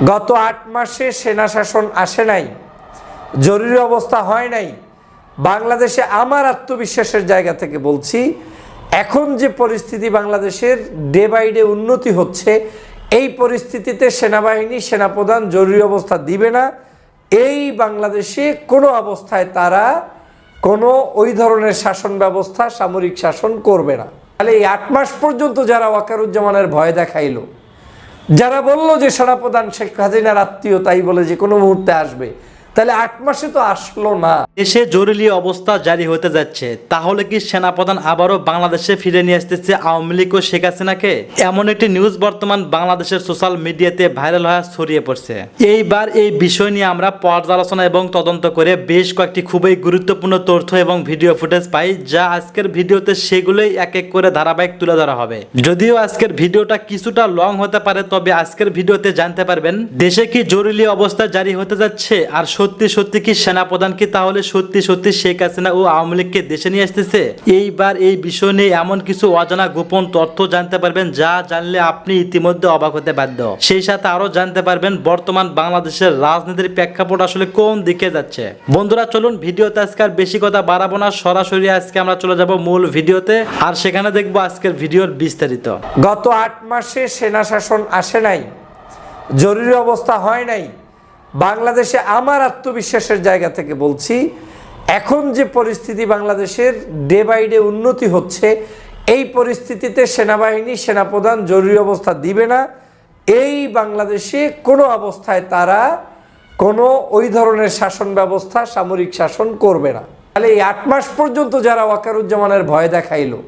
গত ৮ মাসে সেনা শাসন আসে নাই, জরুরি অবস্থা হয় নাই। বাংলাদেশে আমার আত্মবিশ্বাসের জায়গা থেকে বলছি, এখন যে পরিস্থিতি বাংলাদেশের ডে বাই ডে উন্নতি হচ্ছে, এই পরিস্থিতিতে সেনাবাহিনী সেনাপ্রধান জরুরি অবস্থা দিবে না। এই বাংলাদেশে কোনো অবস্থায় তারা কোনো ওই ধরনের শাসন ব্যবস্থা, সামরিক শাসন করবে না। তাহলে এই ৮ মাস পর্যন্ত যারা ওয়াকারুজ্জামানের ভয় দেখাইলো, যারা বলল যে সেনাপ্রধান শেখ হাসিনার আত্মীয়, তাই বলে যে কোনো মুহূর্তে আসবে, তাহলে ৮ মাসে তো আসলো না। দেশে জরুরি অবস্থা জারি হতে যাচ্ছে, তাহলে কি সেনাপ্রধান আবারও বাংলাদেশে ফিরে নিয়ে আসতেছে আওয়ামী লীগ ও শেখ হাসিনাকে? এমন একটি নিউজ বর্তমান বাংলাদেশের সোশ্যাল মিডিয়াতে ভাইরাল হয়ে ছড়িয়ে পড়ছে। এইবার এই বিষয় নিয়ে আমরা পর্যালোচনা এবং তদন্ত করে বেশ কয়েকটি খুবই গুরুত্বপূর্ণ তথ্য এবং ভিডিও ফুটেজ পাই, যা আজকের ভিডিওতে সেগুলোই এক এক করে ধারাবাহিক তুলে ধরা হবে। যদিও আজকের ভিডিওটা কিছুটা লং হতে পারে, তবে আজকের ভিডিওতে জানতে পারবেন দেশে কি জরুরি অবস্থা জারি হতে যাচ্ছে, আর সত্যি সত্যি কি সেনাপ্রধান কি তাহলে সত্যি সত্যি শেখ হাসিনা ও আওয়ামী লীগকে দেশে নিয়ে আসতেছে। এইবার এই বিষয় নিয়ে এমন কিছু অজানা গোপন তথ্য জানতে পারবেন, যা জানলে আপনি ইতিমধ্যে অবাক হতে বাধ্য। সেই সাথে আরো জানতে পারবেন বর্তমান বাংলাদেশের রাজনীতির প্রেক্ষাপট আসলে কোন দিকে যাচ্ছে। বন্ধুরা চলুন ভিডিওতে আজকে আর বেশি কথা বাড়াবো না, সরাসরি আজকে আমরা চলে যাব মূল ভিডিওতে, আর সেখানে দেখবো আজকের ভিডিওর বিস্তারিত। গত ৮ মাসে সেনা শাসন আসে নাই, জরুরি অবস্থা হয় নাই। বাংলাদেশে আমার আত্মবিশ্বাসের জায়গা থেকে বলছি, এখন যে পরিস্থিতি বাংলাদেশের ডে বাই ডে উন্নতি হচ্ছে, এই পরিস্থিতিতে সেনাবাহিনী সেনাপ্রধান জরুরি অবস্থা দিবে না। এই বাংলাদেশে কোনো অবস্থায় তারা কোনো ওই ধরনের শাসন ব্যবস্থা, সামরিক শাসন করবে না। তাহলে এই ৮ মাস পর্যন্ত যারা ওয়াকারুজ্জামানের ভয় দেখাইলো,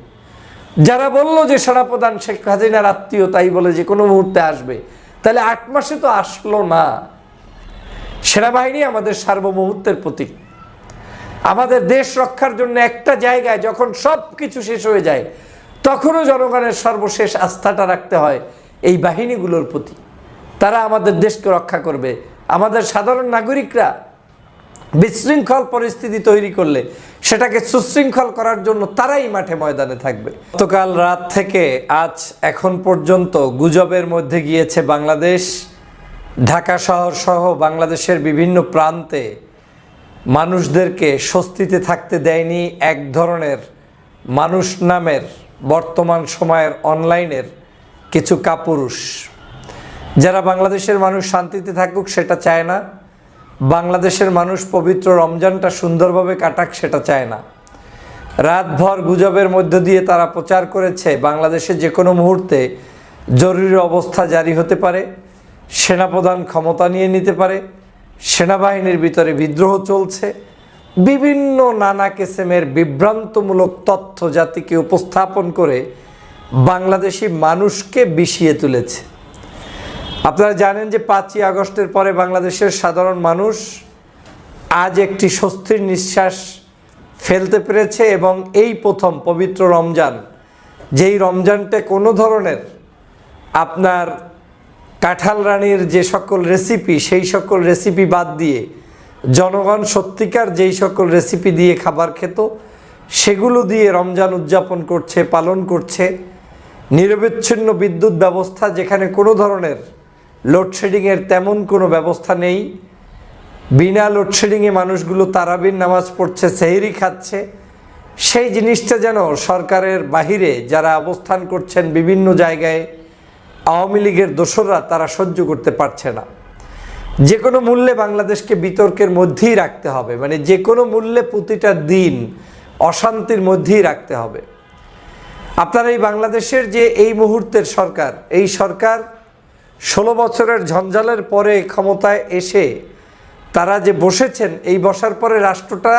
যারা বলল যে সেনাপ্রধান শেখ হাসিনার আত্মীয়, তাই বলে যে কোনো মুহূর্তে আসবে, তাহলে ৮ মাসে তো আসলো না। সেনাবাহিনী আমাদের সার্বভৌমত্বের প্রতীক। আমাদের দেশ রক্ষার জন্য একটা জায়গায় যখন সব কিছু শেষ হয়ে যায়, তখনও জনগণের সর্বশেষ আস্থাটা রাখতে হয় এই বাহিনীগুলোর প্রতি। তারা আমাদের দেশকে রক্ষা করবে। আমাদের সাধারণ নাগরিকরা বিশৃঙ্খল পরিস্থিতি তৈরি করলে সেটাকে সুশৃঙ্খল করার জন্য তারাই মাঠে ময়দানে থাকবে। গতকাল রাত থেকে আজ এখন পর্যন্ত গুজবের মধ্যে গিয়েছে বাংলাদেশ। ঢাকা শহর সহ বাংলাদেশের বিভিন্ন প্রান্তে মানুষদেরকে স্বস্তিতে থাকতে দেয়নি এক ধরনের মানুষ নামের বর্তমান সময়ের অনলাইনের কিছু কাপুরুষ, যারা বাংলাদেশের মানুষ শান্তিতে থাকুক সেটা চায় না, বাংলাদেশের মানুষ পবিত্র রমজানটা সুন্দরভাবে কাটাক সেটা চায় না। রাতভর গুজবের মধ্য দিয়ে তারা প্রচার করেছে বাংলাদেশে যে কোনো মুহূর্তে জরুরি অবস্থা জারি হতে পারে, সেনাপ্রধান ক্ষমতা নিয়ে নিতে পারে, সেনাবাহিনীর ভিতরে বিদ্রোহ চলছে, বিভিন্ন নানা কিসিমের বিভ্রান্তমূলক তথ্য জাতিকে উপস্থাপন করে বাংলাদেশি মানুষকে বিষিয়ে তুলেছে। আপনারা জানেন যে 5ই আগস্টের পরে বাংলাদেশের সাধারণ মানুষ আজ একটি স্বস্তির নিঃশ্বাস ফেলতে পেরেছে, এবং এই প্রথম পবিত্র রমজান, যেই রমজানটা কোনো ধরনের আপনার কাঁঠাল রানীর যে সকল রেসিপি, সেই সকল রেসিপি বাদ দিয়ে জনগণ সত্যিকার যেই সকল রেসিপি দিয়ে খাবার খেত, সেগুলো দিয়ে রমজান উদযাপন করছে, পালন করছে। নিরবিচ্ছিন্ন বিদ্যুৎ ব্যবস্থা, যেখানে কোনো ধরনের লোডশেডিংয়ের তেমন কোনো ব্যবস্থা নেই। বিনা লোডশেডিংয়ে মানুষগুলো তারাবির নামাজ পড়ছে, সেহরি খাচ্ছে। সেই জিনিসটা যেন সরকারের বাহিরে যারা অবস্থান করছেন বিভিন্ন জায়গায়, আওয়ামী লীগের দোসররা, তারা সহ্য করতে পারছে না। যে কোনো মূল্যে বাংলাদেশকে বিতর্কের মধ্যেই রাখতে হবে, মানে যে কোনো মূল্যে প্রতিটা দিন অশান্তির মধ্যেই রাখতে হবে। আপনারা এই বাংলাদেশের যে এই মুহূর্তের সরকার, এই সরকার 16 বছরের ঝঞ্ঝালের পরে ক্ষমতায় এসে তারা যে বসেছেন, এই বসার পরে রাষ্ট্রটা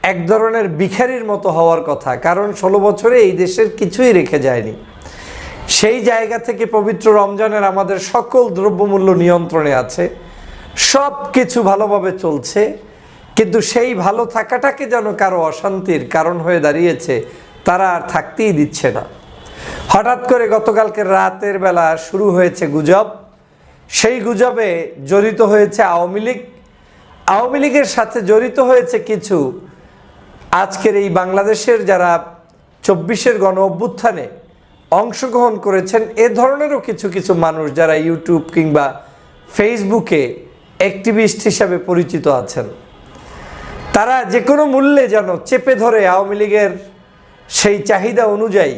এক ধরনের ভিখারির মতো হওয়ার কথা, কারণ 16 বছরে এই দেশের কিছুই রেখে যায়নি। সেই জায়গা থেকে পবিত্র রমজানের আমাদের সকল দ্রব্যমূল্য নিয়ন্ত্রণে আছে, সব কিছু ভালোভাবে চলছে, কিন্তু সেই ভালো থাকাটাকে যেন কারো অশান্তির কারণ হয়ে দাঁড়িয়েছে, তারা আর থাকতেই দিচ্ছে না। হঠাৎ করে গতকালকে রাতের বেলা শুরু হয়েছে গুজব। সেই গুজবে জড়িত হয়েছে আওয়ামী লীগ, আওয়ামী লীগের সাথে জড়িত হয়েছে কিছু আজকের এই বাংলাদেশের যারা 24-এর গণ অভ্যুত্থানে অংশগ্রহণ করেছেন, এ ধরনেরও কিছু কিছু মানুষ যারা ইউটিউব কিংবা ফেসবুকে অ্যাক্টিভিস্ট হিসাবে পরিচিত আছেন, তারা যে কোনো মূল্যে যেন চেপে ধরে আওয়ামী লীগের সেই চাহিদা অনুযায়ী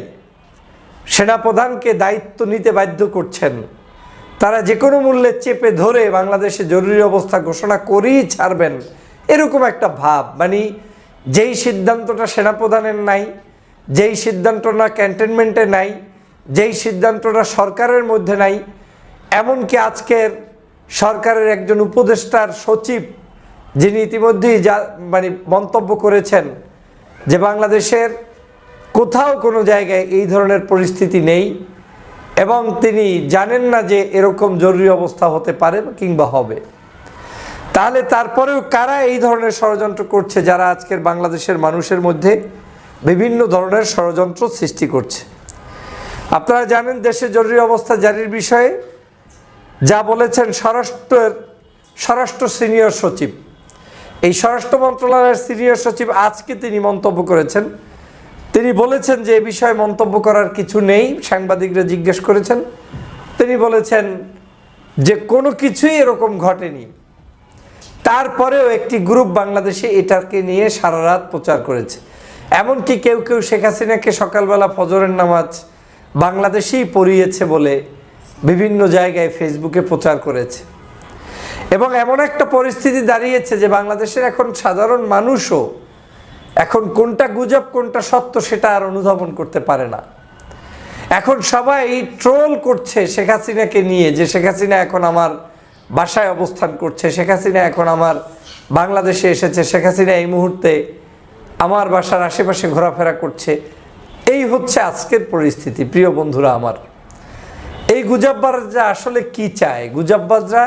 সেনাপ্রধানকে দায়িত্ব নিতে বাধ্য করছেন। তারা যে কোনো মূল্যে চেপে ধরে বাংলাদেশে জরুরি অবস্থা ঘোষণা করেই ছাড়বেন, এরকম একটা ভাব। মানে যেই সিদ্ধান্তটা সেনাপ্রধানের নাই, যেই সিদ্ধান্তটা ক্যান্টনমেন্টে নাই, যেই সিদ্ধান্তটা সরকারের মধ্যে নাই, এমনকি আজকের সরকারের একজন উপদেষ্টার সচিব যিনি ইতিমধ্যেই মন্তব্য করেছেন যে বাংলাদেশের কোথাও কোনো জায়গায় এই ধরনের পরিস্থিতি নেই এবং তিনি জানেন না যে এরকম জরুরি অবস্থা হতে পারে কিংবা হবে। তাহলে তারপরেও কারা এই ধরনের ষড়যন্ত্র করছে, যারা আজকের বাংলাদেশের মানুষের মধ্যে বিভিন্ন ধরনের ষড়যন্ত্র সৃষ্টি করছে? আপনারা জানেন দেশে জরুরি অবস্থা জারির বিষয়ে যা বলেছেন স্বরাষ্ট্র সিনিয়র সচিব, এই স্বরাষ্ট্র মন্ত্রণালয়ের সিনিয়র সচিব আজকে তিনি মন্তব্য করেছেন। তিনি বলেছেন যে এ বিষয়ে মন্তব্য করার কিছু নেই। সাংবাদিকরা জিজ্ঞেস করেছেন, তিনি বলেছেন যে কোনো কিছুই এরকম ঘটেনি। তারপরেও একটি গ্রুপ বাংলাদেশে এটাকে নিয়ে সারা রাত প্রচার করেছে। এমনকি কেউ কেউ শেখ হাসিনাকে সকালবেলা ফজরের নামাজ বাংলাদেশেই পড়িয়েছে বলে বিভিন্ন জায়গায় ফেসবুকে প্রচার করেছে। এবং এমন একটা পরিস্থিতি দাঁড়িয়েছে যে বাংলাদেশের এখন সাধারণ মানুষও এখন কোনটা গুজব কোনটা সত্য সেটা আর অনুধাবন করতে পারে না। এখন সবাই ট্রোল করছে শেখ হাসিনাকে নিয়ে, যে শেখ হাসিনা এখন আমার বাসায় অবস্থান করছে, শেখ হাসিনা এখন আমার বাংলাদেশে এসেছে, শেখ হাসিনা এই মুহূর্তে আমার বাসার আশেপাশে ঘোরাফেরা করছে। এই হচ্ছে আজকের পরিস্থিতি। প্রিয় বন্ধুরা আমার, এই গুজববাজরা আসলে কি চায়? গুজববাজরা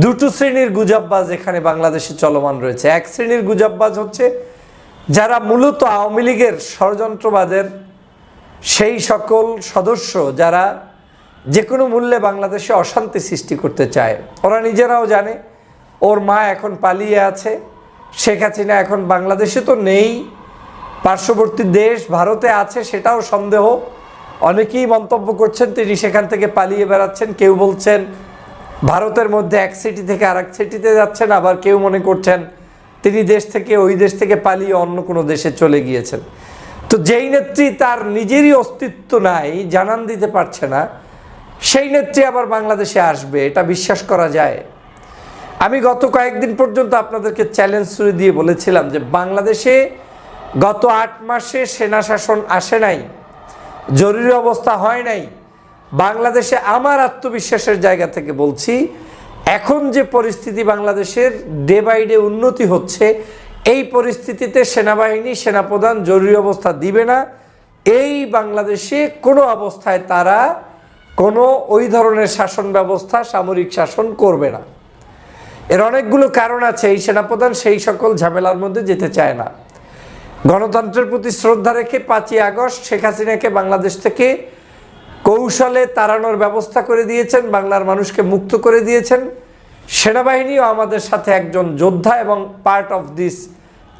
দুটো শ্রেণীর গুজববাজ এখানে বাংলাদেশে চলমান রয়েছে। এক শ্রেণীর গুজববাজ হচ্ছে যারা মূলত আওয়ামী লীগের ষড়যন্ত্রবাদের সেই সকল সদস্য যারা যে কোনো মূল্যে বাংলাদেশে অশান্তি সৃষ্টি করতে চায়। ওরা নিজেরাও জানে ওর মা এখন পালিয়ে আছে, শেখ হাসিনা এখন বাংলাদেশে তো নেই, পার্শ্ববর্তী দেশ ভারতে আছে সেটাও সন্দেহ। অনেকেই মন্তব্য করছেন তিনি সেখান থেকে পালিয়ে বেড়াচ্ছেন, কেউ বলছেন ভারতের মধ্যে এক সিটি থেকে আরেক সিটিতে যাচ্ছেন, আবার কেউ মনে করছেন তিনি ওই দেশ থেকে পালিয়ে অন্য কোনো দেশে চলে গিয়েছেন। তো যেই নেত্রী তার নিজেরই অস্তিত্ব নাই, জানান দিতে পারছে না, সেই নেত্রী আবার বাংলাদেশে আসবে, এটা বিশ্বাস করা যায়? আমি গত কয়েকদিন পর্যন্ত আপনাদেরকে চ্যালেঞ্জ ছুড়ে দিয়ে বলেছিলাম যে বাংলাদেশে গত 8 মাসে সেনা শাসন আসে নাই, জরুরি অবস্থা হয় নাই। বাংলাদেশে আমার আত্মবিশ্বাসের জায়গা থেকে বলছি, এখন যে পরিস্থিতি বাংলাদেশের ডে বাই ডে উন্নতি হচ্ছে, এই পরিস্থিতিতে সেনাবাহিনী সেনাপ্রধান জরুরি অবস্থা দিবে না। এই বাংলাদেশে কোনো অবস্থায় তারা কোনো ওই ধরনের শাসন ব্যবস্থা সামরিক শাসন করবে না। এর অনেকগুলো কারণ আছে। এই সেনাপ্রধান সেই সকল ঝামেলার মধ্যে যেতে চায় না। গণতন্ত্রের প্রতি শ্রদ্ধা রেখে 5ই আগস্ট শেখ হাসিনাকে বাংলাদেশ থেকে কৌশলে তাড়ানোর ব্যবস্থা করে দিয়েছেন, বাংলার মানুষকে মুক্ত করে দিয়েছেন। সেনাবাহিনীও আমাদের সাথে একজন যোদ্ধা এবং পার্ট অফ দিস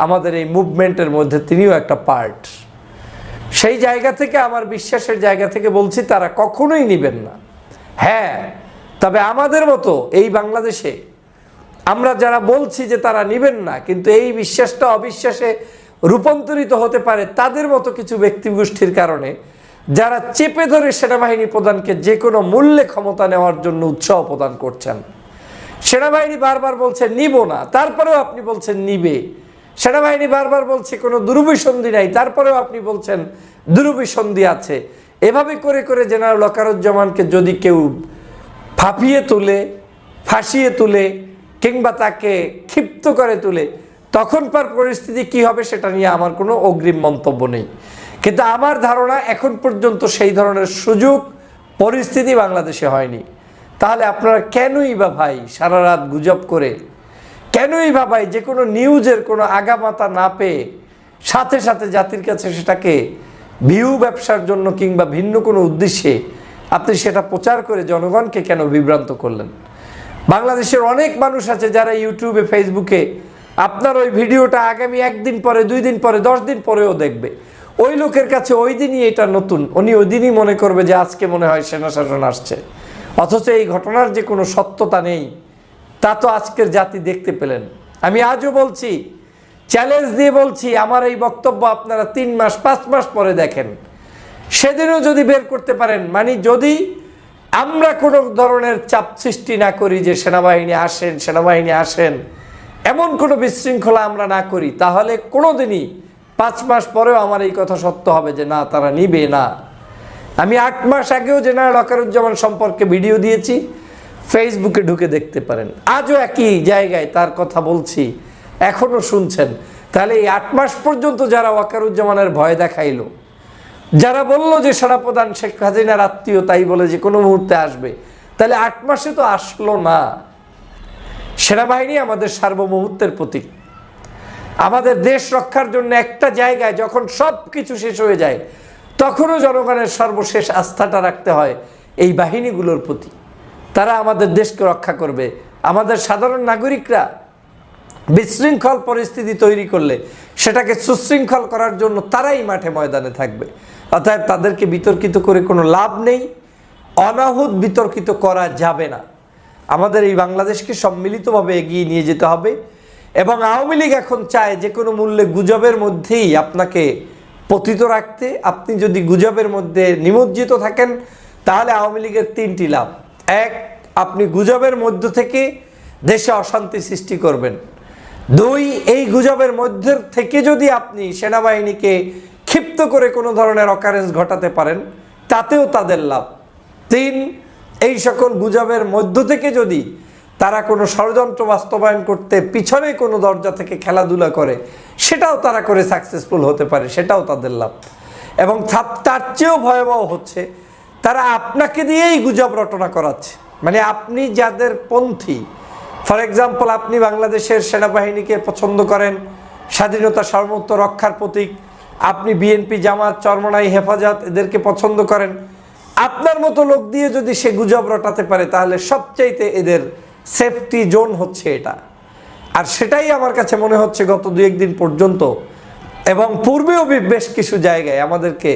আমাদের এই মুভমেন্টের মধ্যে তিনিও একটা পার্ট। সেই জায়গা থেকে আমার বিশ্বাসের জায়গা থেকে বলছি তারা কখনোই নেবেন না। হ্যাঁ, তবে আমাদের মতো এই বাংলাদেশে আমরা যারা বলছি যে তারা নেবেন না, কিন্তু এই বিশ্বাসটা অবিশ্বাসে রূপান্তরিত হতে পারে তাদের মতো কিছু ব্যক্তিগোষ্ঠীর কারণে, যারা চেপে ধরে সেনাবাহিনী প্রধানকে যে কোনো মূল্যে ক্ষমতা নেওয়ার জন্য উৎসাহ প্রদান করছেন। সেনাবাহিনী বারবার বলছে নিব না, তারপরেও আপনি বলছেন নিবে। সেনাবাহিনী বারবার বলছে কোনো দুরভিসন্ধি নাই, তারপরেও আপনি বলছেন দুরভিসন্ধি আছে। এভাবে করে করে জেনারেল ওয়াকারুজ্জামানকে যদি কেউ ফাঁপিয়ে তুলে, ফাঁসিয়ে তুলে কিংবা তাকে ক্ষিপ্ত করে তুলে, তখনকার পরিস্থিতি কি হবে সেটা নিয়ে আমার কোনো অগ্রিম মন্তব্য নেই। কিন্তু আমার ধারণা এখন পর্যন্ত সেই ধরনের সুযোগ পরিস্থিতি বাংলাদেশে হয়নি। তাহলে আপনারা কেনই বা ভাই সারা রাত গুজব করে, কেনই বা ভাই যে কোনো নিউজের কোনো আগামাতা না পেয়ে সাথে সাথে জাতির কাছে সেটাকে ভিউ ব্যবসার জন্য কিংবা ভিন্ন কোনো উদ্দেশ্যে আপনি সেটা প্রচার করে জনগণকে কেন বিভ্রান্ত করলেন? বাংলাদেশের অনেক মানুষ আছে যারা ইউটিউবে, ফেসবুকে আপনার ওই ভিডিওটা আগামী 1 দিন পরে, 2 দিন পরে, 10 দিন পরেও দেখবে। ওই লোকের কাছে ওই দিনই এটা নতুন, উনি ওই দিনই মনে করবে যে আজকে মনে হয় সেনা শাসন আসছে। অথচ এই ঘটনার যে কোনো সত্যতা নেই তা তো আজকের জাতি দেখতে পেলেন। আমি আজও বলছি, চ্যালেঞ্জ দিয়ে বলছি, আমার এই বক্তব্য আপনারা 3 মাস 5 মাস পরে দেখেন, সেদিনও যদি বের করতে পারেন, মানে যদি আমরা কোনো ধরনের চাপ সৃষ্টি না করি যে সেনাবাহিনী আসেন, এমন কোনো বিশৃঙ্খলা আমরা না করি, তাহলে কোনোদিনই 5 মাস পরেও আমার এই কথা সত্য হবে যে না, তারা নিবে না। আমি 8 মাস আগেও জেনারেল ওয়াকারুজ্জামান সম্পর্কে ভিডিও দিয়েছি, ফেসবুকে ঢুকে দেখতে পারেন। আজও একই জায়গায় তার কথা বলছি, এখনও শুনছেন। তাহলে এই 8 মাস পর্যন্ত যারা ওয়াকারুজ্জামানের ভয় দেখাইলো, যারা বলল যে সেনাপ্রধান শেখ হাসিনার আত্মীয় তাই বলে যে কোনো মুহূর্তে আসবে, তাহলে 8 মাসে তো আসলো না। সেনাবাহিনী আমাদের সার্বভৌমত্বের প্রতীক। আমাদের দেশ রক্ষার জন্য একটা জায়গায় যখন সব কিছু শেষ হয়ে যায়, তখনও জনগণের সর্বশেষ আস্থাটা রাখতে হয় এই বাহিনীগুলোর প্রতি। তারা আমাদের দেশকে রক্ষা করবে। আমাদের সাধারণ নাগরিকরা বিশৃঙ্খল পরিস্থিতি তৈরি করলে সেটাকে সুশৃঙ্খল করার জন্য তারাই মাঠে ময়দানে থাকবে। অতএব তাদেরকে বিতর্কিত করে কোনো লাভ নেই, অনাহুত বিতর্কিত করা যাবে না। আমাদের এই বাংলাদেশকে সম্মিলিতভাবে এগিয়ে নিয়ে যেতে হবে। এবং আওয়ামী লীগ এখন চায় যে কোনো মূল্যে গুজবের মধ্যেই আপনাকে পতিত রাখতে। আপনি যদি গুজবের মধ্যে নিমজ্জিত থাকেন, তাহলে আওয়ামী লীগের 3টি লাভ। 1, আপনি গুজবের মধ্য থেকে দেশে অশান্তি সৃষ্টি করবেন। 2, এই গুজবের মধ্যে থেকে যদি আপনি সেনাবাহিনীকে ক্ষিপ্ত করে কোনো ধরনের অকারেন্স ঘটাতে পারেন, তাতেও তাদের লাভ। 3, এই সকল গুজবের মধ্য থেকে যদি তারা কোনো ষড়যন্ত্র বাস্তবায়ন করতে পিছনে কোনো দরজা থেকে খেলাধুলা করে, সেটাও তারা করে সাকসেসফুল হতে পারে, সেটাও তাদের লাভ। এবং তার চেয়েও ভয়াবহ হচ্ছে, তারা আপনাকে দিয়েই গুজব রটনা করাচ্ছে। মানে আপনি যাদের পন্থী, ফর এক্সাম্পল আপনি বাংলাদেশের সেনাবাহিনীকে পছন্দ করেন, স্বাধীনতা সার্বভৌমত্ব রক্ষার প্রতীক, আপনি বিএনপি, জামাত, চরমনাই, হেফাজত এদেরকে পছন্দ করেন, আপনার মতো লোক দিয়ে যদি সে গুজব রটাতে পারে, তাহলে সবচাইতে এদের সেফটি জোন হচ্ছে এটা। আর সেটাই আমার কাছে মনে হচ্ছে গত 2-1 দিন পর্যন্ত এবং পূর্বেও বেশ কিছু জায়গায় আমাদেরকে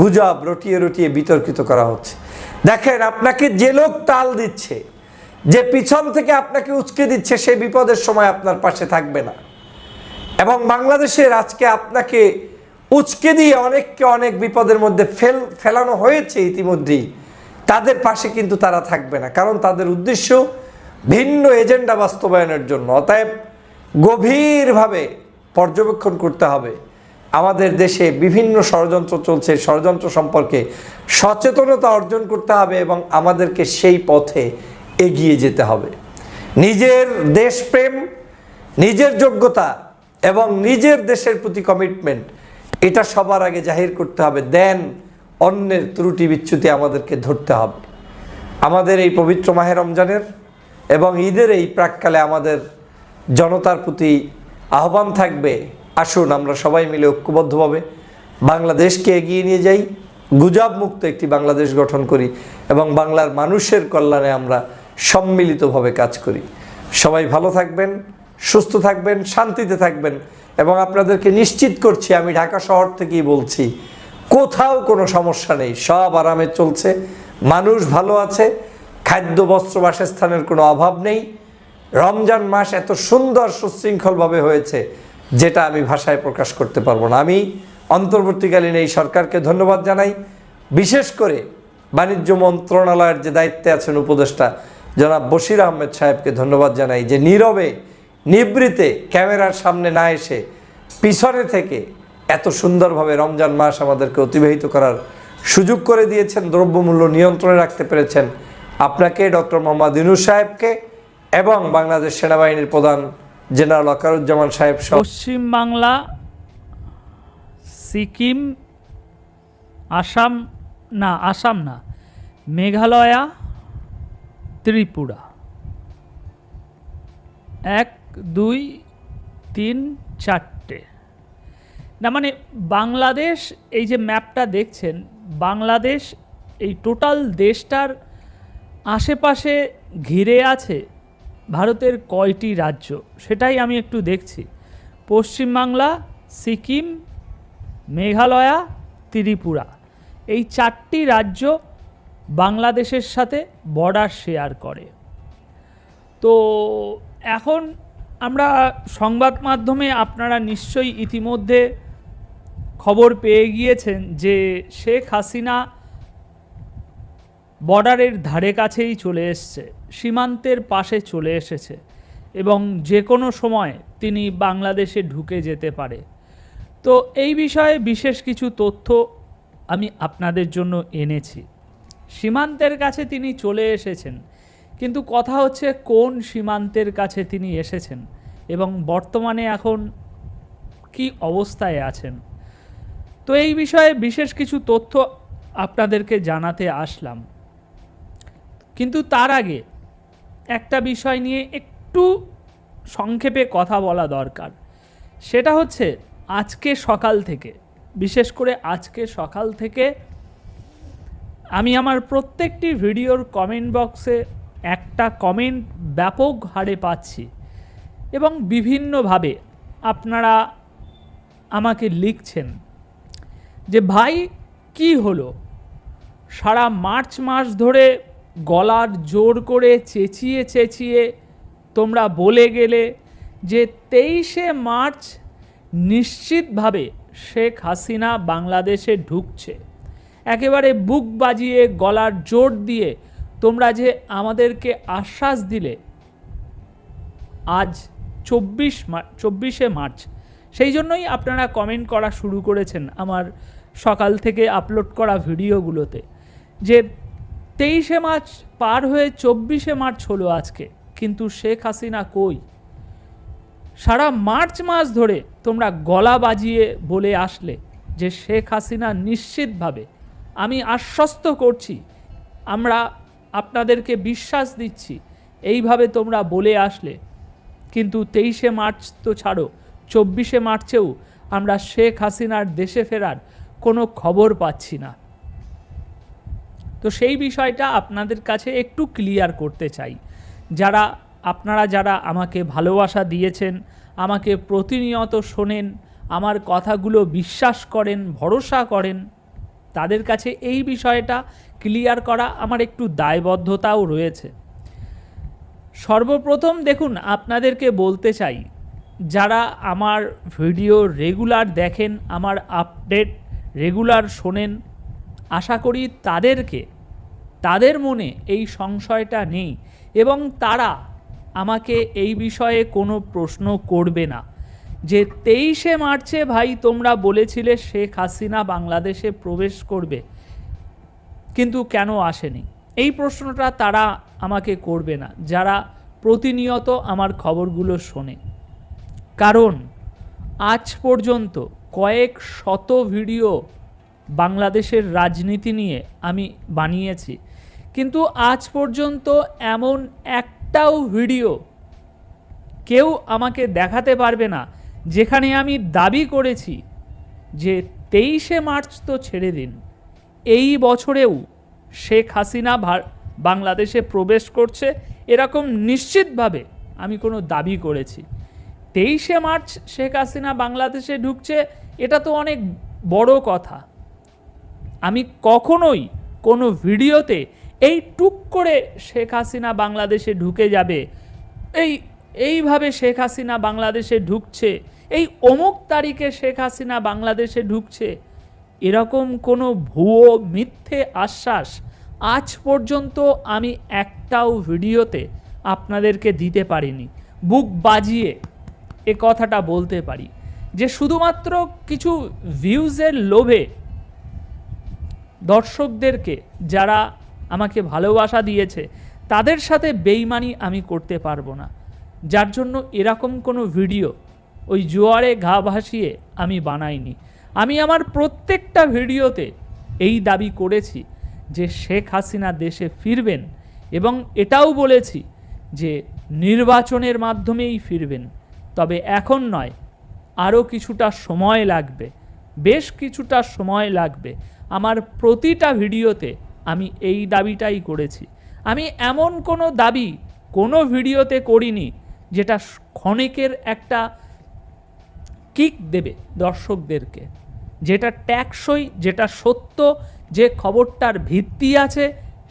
গুজব রটিয়ে রটিয়ে বিতর্কিত করা হচ্ছে। দেখেন, আপনাকে যে লোক তাল দিচ্ছে, যে পিছন থেকে আপনাকে উচকে দিচ্ছে, সে বিপদের সময় আপনার পাশে থাকবে না। এবং বাংলাদেশের আজকে আপনাকে উচকে দিয়ে অনেককে অনেক বিপদের মধ্যে ফেলানো হয়েছে ইতিমধ্যেই, তাদের পাশে কিন্তু তারা থাকবে না, কারণ তাদের উদ্দেশ্য ভিন্ন এজেন্ডা বাস্তবায়নের জন্য। অতএব গভীরভাবে পর্যবেক্ষণ করতে হবে। আমাদের দেশে বিভিন্ন ষড়যন্ত্র চলছে, ষড়যন্ত্র সম্পর্কে সচেতনতা অর্জন করতে হবে এবং আমাদেরকে সেই পথে এগিয়ে যেতে হবে। নিজের দেশপ্রেম, নিজের যোগ্যতা এবং নিজের দেশের প্রতি কমিটমেন্ট, এটা সবার আগে জাহির করতে হবে। দেন অন্যের ত্রুটি বিচ্যুতি আমাদেরকে ধরতে হবে। আমাদের এই পবিত্র মাহে রমজানের এবং ঈদের এই প্রাককালে আমাদের জনতার প্রতি আহ্বান থাকবে, আসুন আমরা সবাই মিলে ঐক্যবদ্ধভাবে বাংলাদেশকে এগিয়ে নিয়ে যাই, গুজব মুক্ত একটি বাংলাদেশ গঠন করি এবং বাংলার মানুষের কল্যাণে আমরা সম্মিলিতভাবে কাজ করি। সবাই ভালো থাকবেন, সুস্থ থাকবেন, শান্তিতে থাকবেন। এবং আপনাদেরকে নিশ্চিত করছি, আমি ঢাকা শহর থেকেই বলছি, কোথাও কোনো সমস্যা নেই, সব আরামে চলছে, মানুষ ভালো আছে, খাদ্য, বস্ত্র, বাসস্থানের কোনো অভাব নেই। রমজান মাস এত সুন্দর সুশৃঙ্খলভাবে হয়েছে, যেটা আমি ভাষায় প্রকাশ করতে পারবো না। আমি অন্তর্বর্তীকালীন এই সরকারকে ধন্যবাদ জানাই, বিশেষ করে বাণিজ্য মন্ত্রণালয়ের যে দায়িত্বে আছেন উপদেষ্টা জনাব বশির আহমেদ সাহেবকে ধন্যবাদ জানাই, যে নীরবে নিবৃতে ক্যামেরার সামনে না এসে পিছনে থেকে এত সুন্দরভাবে রমজান মাস আমাদেরকে অতিবাহিত করার সুযোগ করে দিয়েছেন, দ্রব্যমূল্য নিয়ন্ত্রণে রাখতে পেরেছেন। আপনাকে, ডক্টর মোহাম্মদ ইউনূস সাহেবকে এবং বাংলাদেশ সেনাবাহিনীর প্রধান জেনারেল ওয়াকারুজ্জামান সাহেব সহ পশ্চিমবাংলা, সিকিম, আসাম না, মেঘালয়া, ত্রিপুরা, 1, 2, 3, 4টে না, মানে বাংলাদেশ, এই যে ম্যাপটা দেখছেন, বাংলাদেশ এই টোটাল দেশটার আশেপাশে ঘিরে আছে ভারতের কয়টি রাজ্য, সেটাই আমি একটু দেখছি। পশ্চিমবাংলা, সিকিম, মেঘালয়া, ত্রিপুরা, এই 4টি রাজ্য বাংলাদেশের সাথে বর্ডার শেয়ার করে। তো এখন আমরা সংবাদ মাধ্যমে আপনারা নিশ্চয়ই ইতিমধ্যে খবর পেয়ে গিয়েছেন যে শেখ হাসিনা বর্ডারের ধারে কাছেই চলে এসছে, সীমান্তের পাশে চলে এসেছে এবং যে কোনো সময় তিনি বাংলাদেশে ঢুকে যেতে পারে। তো এই বিষয়ে বিশেষ কিছু তথ্য আমি আপনাদের জন্য এনেছি। সীমান্তের কাছে তিনি চলে এসেছেন, কিন্তু কথা হচ্ছে কোন সীমান্তের কাছে তিনি এসেছেন এবং বর্তমানে এখন কি অবস্থায় আছেন। তো এই বিষয়ে বিশেষ কিছু তথ্য আপনাদেরকে জানাতে আসলাম। কিন্তু তার আগে একটা বিষয় নিয়ে একটু সংক্ষেপে কথা বলা দরকার। সেটা হচ্ছে আজকে সকাল থেকে, বিশেষ করে আজকে সকাল থেকে আমি আমার প্রত্যেকটি ভিডিওর কমেন্ট বক্সে একটা কমেন্ট ব্যাপক হারে পাচ্ছি এবং বিভিন্নভাবে আপনারা আমাকে লিখছেন যে ভাই কি হলো, সারা মার্চ মাস ধরে গলার জোর করে চেঁচিয়ে চেঁচিয়ে তোমরা বলে গেলে যে 23শে মার্চ নিশ্চিতভাবে শেখ হাসিনা বাংলাদেশে ঢুকছে। একেবারে বুক বাজিয়ে গলার জোর দিয়ে তোমরা যে আমাদেরকে আশ্বাস দিলে আজ 24শে মার্চ, সেই জন্যই আপনারা কমেন্ট করা শুরু করেছেন আমার সকাল থেকে আপলোড করা ভিডিওগুলোতে যে 23শে মার্চ পার হয়ে 24শে মার্চ হলো আজকে, কিন্তু শেখ হাসিনা কই। সারা মার্চ মাস ধরে তোমরা গলা বাজিয়ে বলে আসলে যে শেখ হাসিনা নিশ্চিতভাবে, আমি আশ্বস্ত করছি, আমরা আপনাদেরকে বিশ্বাস দিচ্ছি, এইভাবে তোমরা বলে আসলে, কিন্তু 23শে মার্চ তো ছাড়ো, 24শে মার্চেও আমরা শেখ হাসিনার দেশে ফেরার কোনো খবর পাচ্ছি না। তো সেই বিষয়টা আপনাদের কাছে একটু ক্লিয়ার করতে চাই। আপনারা যারা আমাকে ভালোবাসা দিয়েছেন, আমাকে প্রতিনিয়ত শোনেন, আমার কথাগুলো বিশ্বাস করেন, ভরসা করেন, তাদের কাছে এই বিষয়টা ক্লিয়ার করা আমার একটু দায়বদ্ধতাও রয়েছে। সর্বপ্রথম দেখুন, আপনাদেরকে বলতে চাই, যারা আমার ভিডিও রেগুলার দেখেন, আমার আপডেট রেগুলার শোনেন, আশা করি তাদের মনে এই সংশয়টা নেই এবং তারা আমাকে এই বিষয়ে কোনো প্রশ্ন করবে না যে 23শে মার্চে ভাই তোমরা বলেছিলে শেখ হাসিনা বাংলাদেশে প্রবেশ করবে, কিন্তু কেন আসেনি। এই প্রশ্নটা তারা আমাকে করবে না যারা প্রতিনিয়ত আমার খবরগুলো শোনে। কারণ আজ পর্যন্ত কয়েক শত ভিডিও বাংলাদেশের রাজনীতি নিয়ে আমি বানিয়েছি, কিন্তু আজ পর্যন্ত এমন একটাও ভিডিও কেউ আমাকে দেখাতে পারবে না যেখানে আমি দাবি করেছি যে 23শে মার্চ তো ছেড়ে দিন, এই বছরেও শেখ হাসিনা বাংলাদেশে প্রবেশ করছে, এরকম নিশ্চিতভাবে আমি কোনো দাবি করেছি। 23শে মার্চ শেখ হাসিনা বাংলাদেশে ঢুকছে, এটা তো অনেক বড় কথা। আমি কখনোই কোনো ভিডিওতে এই টুক করে শেখ হাসিনা বাংলাদেশে ঢুকে যাবে, এইভাবে শেখ হাসিনা বাংলাদেশে ঢুকছে, এই অমুক তারিখে শেখ হাসিনা বাংলাদেশে ঢুকছে, এরকম কোনো ভুয়ো মিথ্যে আশ্বাস আজ পর্যন্ত আমি একটাও ভিডিওতে আপনাদেরকে দিতে পারিনি। বুক বাজিয়ে এ কথাটা বলতে পারি যে শুধুমাত্র কিছু ভিউজের লোভে দর্শকদেরকে, যারা আমাকে ভালোবাসা দিয়েছে, তাদের সাথে বেইমানি আমি করতে পারবো না, যার জন্য এরকম কোনো ভিডিও ওই জোয়ারে ঘা ভাসিয়ে আমি বানাইনি। আমি আমার প্রত্যেকটা ভিডিওতে এই দাবি করেছি যে শেখ হাসিনা দেশে ফিরবেন এবং এটাও বলেছি যে নির্বাচনের মাধ্যমেই ফিরবেন, তবে এখন নয়, আরও কিছুটা সময় লাগবে, বেশ কিছুটা সময় লাগবে। আমার প্রতিটা ভিডিওতে আমি এই দাবিটাই করেছি। আমি এমন কোনো দাবি কোনো ভিডিওতে করিনি যেটা ক্ষণিকের একটা কিক দেবে দর্শকদেরকে, যেটা ট্যাকসই, যেটা সত্য, যে খবরটার ভিত্তি আছে,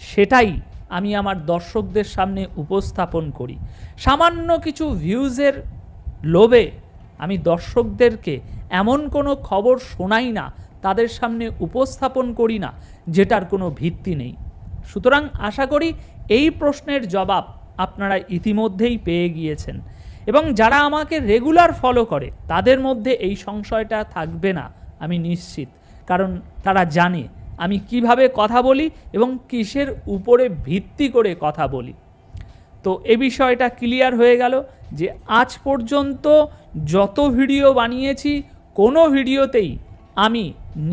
সেটাই আমি আমার দর্শকদের সামনে উপস্থাপন করি। সামান্য কিছু ভিউজের লোভে আমি দর্শকদেরকে এমন কোনো খবর শোনাই না, তাদের সামনে উপস্থাপন করি না যেটার কোনো ভিত্তি নেই। সুতরাং আশা করি এই প্রশ্নের জবাব আপনারা ইতিমধ্যেই পেয়ে গিয়েছেন, এবং যারা আমাকে রেগুলার ফলো করে তাদের মধ্যে এই সংশয়টা থাকবে না আমি নিশ্চিত, কারণ তারা জানে আমি কিভাবে কথা বলি এবং কিসের উপরে ভিত্তি করে কথা বলি। তো এ বিষয়টা ক্লিয়ার হয়ে গেল যে আজ পর্যন্ত যত ভিডিও বানিয়েছি কোনো ভিডিওতেই আমি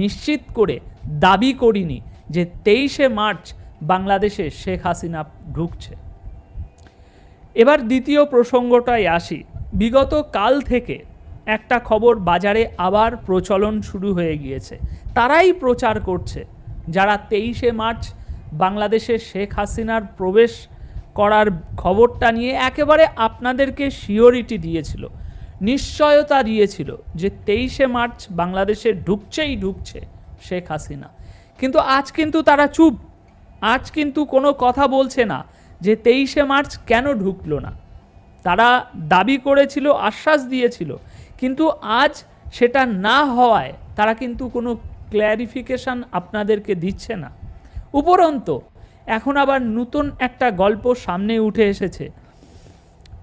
নিশ্চিত করে দাবি করিনি যে 23শে মার্চ বাংলাদেশে শেখ হাসিনা ঢুকছে। এবার দ্বিতীয় প্রসঙ্গটায় আসি। বিগত কাল থেকে একটা খবর বাজারে আবার প্রচলন শুরু হয়ে গিয়েছে, তারাই প্রচার করছে যারা 23শে মার্চ বাংলাদেশে শেখ হাসিনার প্রবেশ করার খবরটা নিয়ে একেবারে আপনাদেরকে সিওরিটি দিয়েছিল, নিশ্চয়তা দিয়েছিল যে 23শে মার্চ বাংলাদেশে ঢুকছে শেখ হাসিনা। কিন্তু আজ কিন্তু তারা চুপ, আজ কিন্তু কোনো কথা বলছে না যে 23শে মার্চ কেন ঢুকলো না। তারা দাবি করেছিল, আশ্বাস দিয়েছিল, কিন্তু আজ সেটা না হওয়ায় তারা কিন্তু কোনো ক্ল্যারিফিকেশন আপনাদেরকে দিচ্ছে না। উপরন্তু এখন আবার নতুন একটা গল্প সামনে উঠে এসেছে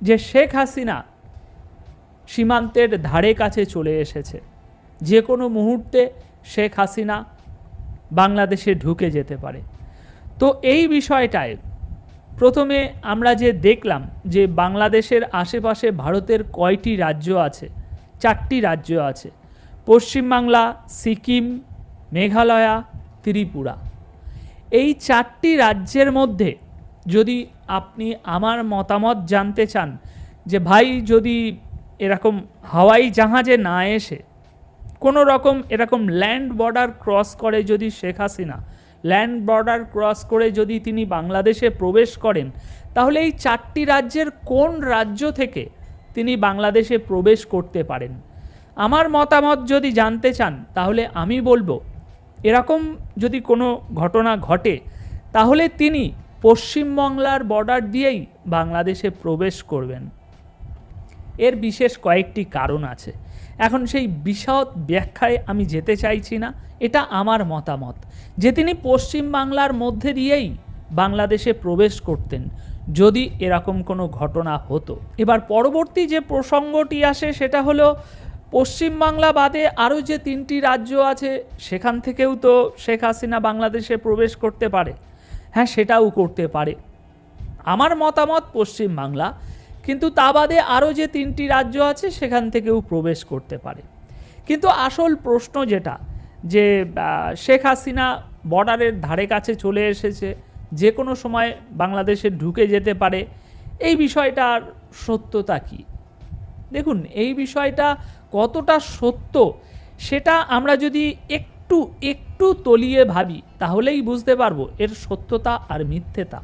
যে শেখ হাসিনা সীমান্তের ধারে কাছে চলে এসেছে, যে কোনো মুহূর্তে শেখ হাসিনা বাংলাদেশে ঢুকে যেতে পারে। তো এই বিষয়টায় প্রথমে আমরা যে দেখলাম যে বাংলাদেশের আশেপাশে ভারতের কয়টি রাজ্য আছে, 4টি রাজ্য আছে, পশ্চিমবাংলা, সিকিম, মেঘালয়া, ত্রিপুরা। এই 4টি রাজ্যের মধ্যে যদি আপনি আমার মতামত জানতে চান যে ভাই যদি এরকম হাওয়াই জাহাজে না এসে কোনো রকম এরকম ল্যান্ড বর্ডার ক্রস করে যদি Sheikh Hasina land border cross করে যদি তিনি বাংলাদেশে প্রবেশ করেন, তাহলে এই 4টি রাজ্যের কোন রাজ্য থেকে তিনি বাংলাদেশে প্রবেশ করতে পারেন? আমার মতামত যদি জানতে চান তাহলে আমি বলবো এরকম যদি কোনো ঘটনা ঘটে তাহলে তিনি পশ্চিমবাংলার বর্ডার দিয়েই বাংলাদেশে প্রবেশ করবেন। এর বিশেষ কয়েকটি কারণ আছে, এখন সেই বিশদ ব্যাখ্যায় আমি যেতে চাইছি না, এটা আমার মতামত যে তিনি পশ্চিমবাংলার মধ্যে দিয়েই বাংলাদেশে প্রবেশ করতেন যদি এরকম কোনো ঘটনা হতো। এবার পরবর্তী যে প্রসঙ্গটি আসে সেটা হলো পশ্চিমবাংলা বাদে আরও যে 3টি রাজ্য আছে সেখান থেকেও তো শেখ হাসিনা বাংলাদেশে প্রবেশ করতে পারে। হ্যাঁ, সেটাও করতে পারে, আমার মতামত পশ্চিমবাংলা, কিন্তু তা বাদে আরও যে 3টি রাজ্য আছে সেখান থেকেও প্রবেশ করতে পারে। কিন্তু আসল প্রশ্ন যেটা যে শেখ হাসিনা বর্ডারের ধারে কাছে চলে এসেছে, যে কোনো সময় বাংলাদেশে ঢুকে যেতে পারে, এই বিষয়টার সত্যতা কি? দেখুন, এই বিষয়টা কতটা সত্য সেটা আমরা যদি একটু তলিয়ে ভাবি তাহলেই বুঝতে পারবো এর সত্যতা আর মিথ্যেতা,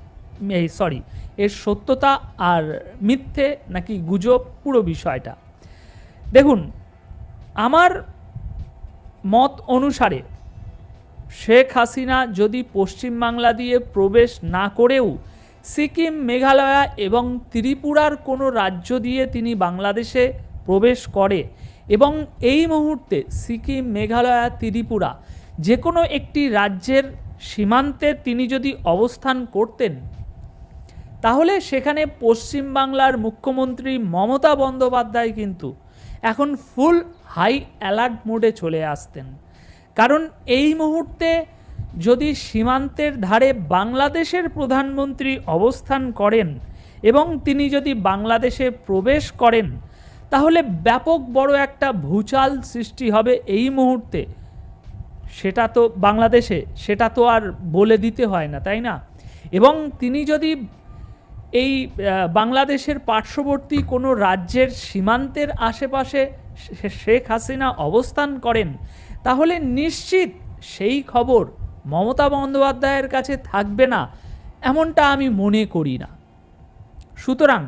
এর সত্যতা আর মিথ্যে নাকি গুজব, পুরো বিষয়টা। দেখুন, আমার মত অনুসারে শেখ হাসিনা যদি পশ্চিমবাংলা দিয়ে প্রবেশ না করেও সিকিম, মেঘালয়া এবং ত্রিপুরার কোনো রাজ্য দিয়ে তিনি বাংলাদেশে প্রবেশ করে এবং এই মুহূর্তে সিকিম, মেঘালয়া, ত্রিপুরা যে কোনো একটি রাজ্যের সীমান্তে তিনি যদি অবস্থান করতেন, তাহলে সেখানে পশ্চিমবাংলার মুখ্যমন্ত্রী মমতা বন্দ্যোপাধ্যায় কিন্তু এখন ফুল হাই অ্যালার্ট মোডে চলে আসতেন। কারণ এই মুহূর্তে যদি সীমান্তের ধারে বাংলাদেশের প্রধানমন্ত্রী অবস্থান করেন এবং তিনি যদি বাংলাদেশে প্রবেশ করেন, তাহলে ব্যাপক বড় একটা ভূচাল সৃষ্টি হবে এই মুহূর্তে। সেটা তো বাংলাদেশে, সেটা তো আর বলে দিতে হয় না, তাই না? এবং তিনি যদি এই বাংলাদেশের পার্শ্ববর্তী কোনো রাজ্যের সীমান্তের আশেপাশে শেখ হাসিনা অবস্থান করেন, তাহলে নিশ্চিত সেই খবর মমতা বন্দ্যোপাধ্যায়ের কাছে থাকবে না, এমনটা আমি মনে করি না। সুতরাং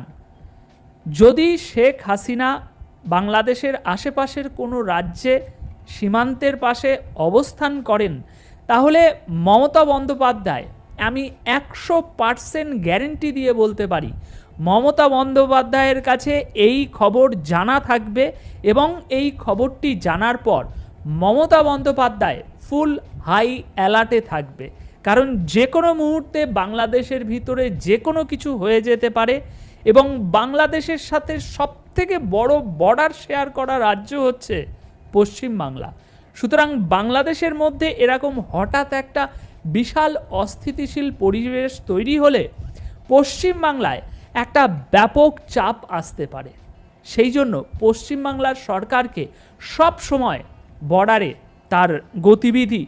যদি শেখ হাসিনা বাংলাদেশের আশেপাশের কোনো রাজ্যে সীমান্তের পাশে অবস্থান করেন, তাহলে মমতা বন্দ্যোপাধ্যায় আমি 100% গ্যারেন্টি দিয়ে বলতে পারি মমতা বন্দ্যোপাধ্যায়ের কাছে এই খবর জানা থাকবে এবং এই খবরটি জানার পর মমতা বন্দ্যোপাধ্যায় ফুল হাই অ্যালার্টে থাকবে। কারণ যে কোনো মুহূর্তে বাংলাদেশের ভিতরে যে কোনো কিছু হয়ে যেতে পারে এবং বাংলাদেশের সাথে সবথেকে বড় বর্ডার শেয়ার করা রাজ্য হচ্ছে পশ্চিমবাংলা। সুতরাং বাংলাদেশের মধ্যে এরকম হঠাৎ একটা বিশাল অস্থিতিশীল পরিবেশ তৈরি হলে পশ্চিমবাংলায় একটা ব্যাপক চাপ আসতে পারে। সেই জন্য পশ্চিমবাংলার সরকারকে সব সময় বর্ডারে তার গতিবিধি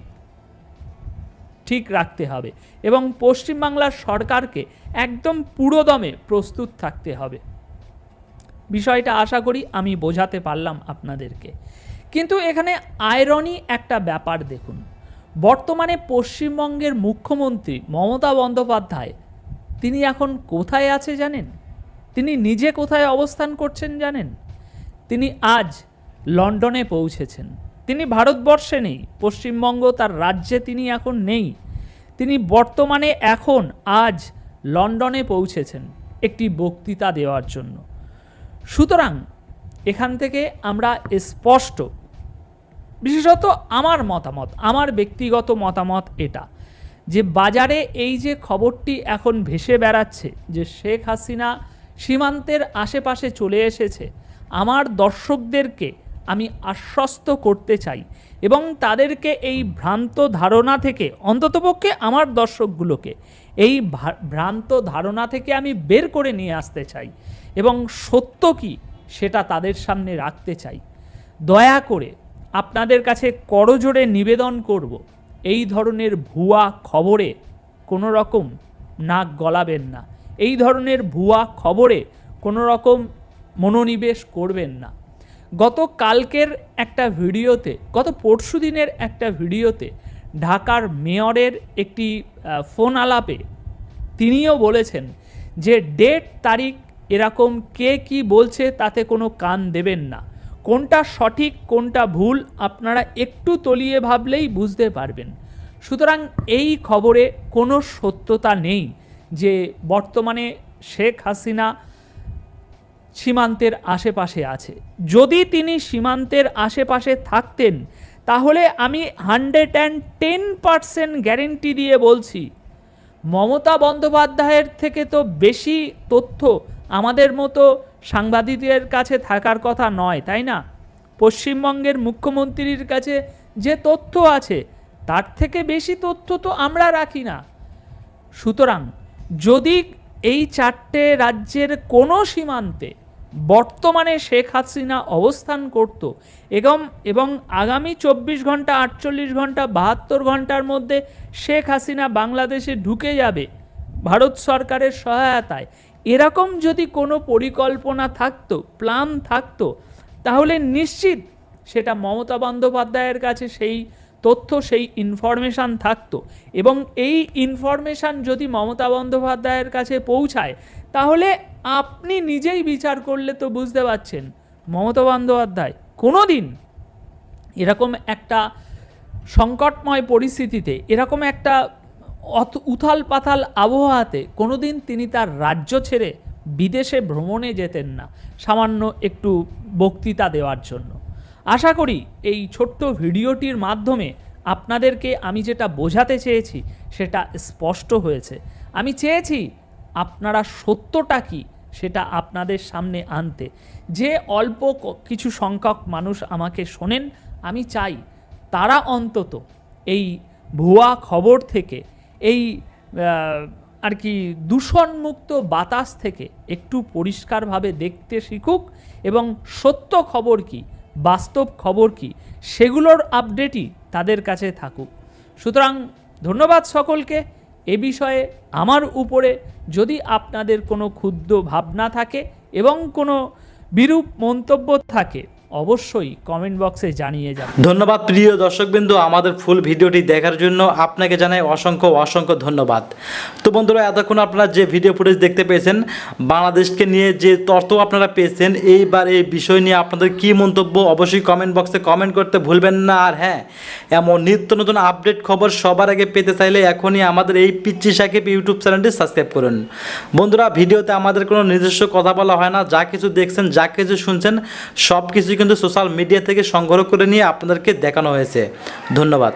ঠিক রাখতে হবে এবং পশ্চিমবাংলার সরকারকে একদম পুরোদমে প্রস্তুত থাকতে হবে। বিষয়টা আশা করি আমি বোঝাতে পারলাম আপনাদেরকে। কিন্তু এখানে আয়রনি একটা ব্যাপার দেখুন, বর্তমানে পশ্চিমবঙ্গের মুখ্যমন্ত্রী মমতা বন্দ্যোপাধ্যায় তিনি এখন কোথায় আছে জানেন? তিনি নিজে কোথায় অবস্থান করছেন জানেন? তিনি আজ লন্ডনে পৌঁছেছেন। তিনি ভারতবর্ষে নেই, পশ্চিমবঙ্গ তার রাজ্যে তিনি এখন নেই। তিনি বর্তমানে এখন আজ লন্ডনে পৌঁছেছেন একটি বক্তৃতা দেওয়ার জন্য। সুতরাং এখান থেকে আমরা স্পষ্ট, বিশেষত আমার মতামত, আমার ব্যক্তিগত মতামত এটা, যে বাজারে এই যে খবরটি এখন ভেসে বেড়াচ্ছে যে শেখ হাসিনা সীমান্তের আশেপাশে চলে এসেছে, আমার দর্শকদেরকে আমি আশ্বস্ত করতে চাই এবং তাদেরকে এই ভ্রান্ত ধারণা থেকে, অন্ততপক্ষে আমার দর্শকগুলোকে এই ভ্রান্ত ধারণা থেকে আমি বের করে নিয়ে আসতে চাই এবং সত্য কি সেটা তাদের সামনে রাখতে চাই। দয়া করে আপনাদের কাছে করজোড়ে নিবেদন করব, এই ধরনের ভুয়া খবরে কোনো রকম নাক গলাবেন না, এই ধরনের ভুয়া খবরে কোনো রকম মনোনিবেশ করবেন না। গত কালকের একটা ভিডিওতে, গত পরশু দিনের একটা ভিডিওতে ঢাকার মেয়রের একটি ফোন আলাপে তিনিও বলেছেন যে ডেট তারিখ এরকম কে কি বলছে তাতে কোনো কান দেবেন না, কোনটা সঠিক কোনটা ভুল আপনারা একটু তলিয়ে ভাবলেই বুঝতে পারবেন। সুতরাং এই খবরে কোনো সত্যতা নেই যে বর্তমানে শেখ হাসিনা সীমান্তের আশেপাশে আছে। যদি তিনি সীমান্তের আশেপাশে থাকতেন তাহলে আমি 110% গ্যারেন্টি দিয়ে বলছি মমতা বন্দ্যোপাধ্যায়ের থেকে তো বেশি তথ্য আমাদের মতো সাংবাদিকদের কাছে থাকার কথা নয়, তাই না? পশ্চিমবঙ্গের মুখ্যমন্ত্রীর কাছে যে তথ্য আছে তার থেকে বেশি তথ্য তো আমরা রাখি না। সুতরাং যদি এই চারটে রাজ্যের কোনো সীমান্তে বর্তমানে শেখ হাসিনা অবস্থান করত এবং আগামী 24 ঘন্টা 48 ঘন্টা 72 ঘন্টার মধ্যে শেখ হাসিনা বাংলাদেশে ঢুকে যাবে ভারত সরকারের সহায়তায়, এরকম যদি কোনো পরিকল্পনা থাকতো, প্ল্যান থাকতো, তাহলে নিশ্চিত সেটা মমতা বন্দ্যোপাধ্যায়ের কাছে সেই তথ্য, সেই ইনফরমেশান থাকতো এবং এই ইনফরমেশান যদি মমতা বন্দ্যোপাধ্যায়ের কাছে পৌঁছায় তাহলে আপনি নিজেই বিচার করলে তো বুঝতে পারছেন মমতা বন্দ্যোপাধ্যায় কোনো দিন এরকম একটা সংকটময় পরিস্থিতিতে, এরকম একটা উথাল পাথাল আবহাওয়াতে কোনো দিন তিনি তার রাজ্য ছেড়ে বিদেশে ভ্রমণে যেতেন না সামান্য একটু বক্তৃতা দেওয়ার জন্য। আশা করি এই ছোট্ট ভিডিওটির মাধ্যমে আপনাদেরকে আমি যেটা বোঝাতে চেয়েছি সেটা স্পষ্ট হয়েছে। আমি চেয়েছি আপনারা সত্যটা কি সেটা আপনাদের সামনে আনতে। যে অল্প কিছু সংখ্যক মানুষ আমাকে শোনেন, আমি চাই তারা অন্তত এই ভুয়া খবর থেকে, এই আর কি দূষণমুক্ত বাতাস থেকে একটু পরিষ্কারভাবে দেখতে শিখুক এবং সত্য খবর কি, বাস্তব খবর কি, সেগুলোর আপডেটই তাদের কাছে থাকুক। সুতরাং ধন্যবাদ সকলকে। এ বিষয়ে আমার উপরে যদি আপনাদের কোনো ক্ষুদ্র ভাবনা থাকে এবং কোনো বিরূপ মন্তব্য থাকে অবশ্যই কমেন্ট বক্সে জানিয়ে যাবেন। ধন্যবাদ প্রিয় দর্শকবৃন্দ, আমাদের ফুল ভিডিওটি দেখার জন্য আপনাকে জানাই অসংখ্য অসংখ্য ধন্যবাদ। তো বন্ধুরা, এতক্ষণ আপনারা যে ভিডিও ফুটেজ দেখতে পেয়েছেন, বাংলাদেশকে নিয়ে যে তথ্য আপনারা পেয়েছেন, এইবার এই বিষয় নিয়ে আপনাদের কি মন্তব্য অবশ্যই কমেন্ট বক্সে কমেন্ট করতে ভুলবেন না। আর হ্যাঁ, এমন নিত্য নতুন আপডেট খবর সবার আগে পেতে চাইলে এখনই আমাদের এই পিচ্চি সাকিব ইউটিউব চ্যানেলটি সাবস্ক্রাইব করুন। বন্ধুরা, ভিডিওতে আমাদের কোনো নিজস্ব কথা বলা হয় না, যা কিছু দেখছেন যা কিছু শুনছেন সব কিছু কিন্তু সোশ্যাল মিডিয়া থেকে সংগ্রহ করে নিয়ে আপনাদেরকে দেখানো হয়েছে। ধন্যবাদ।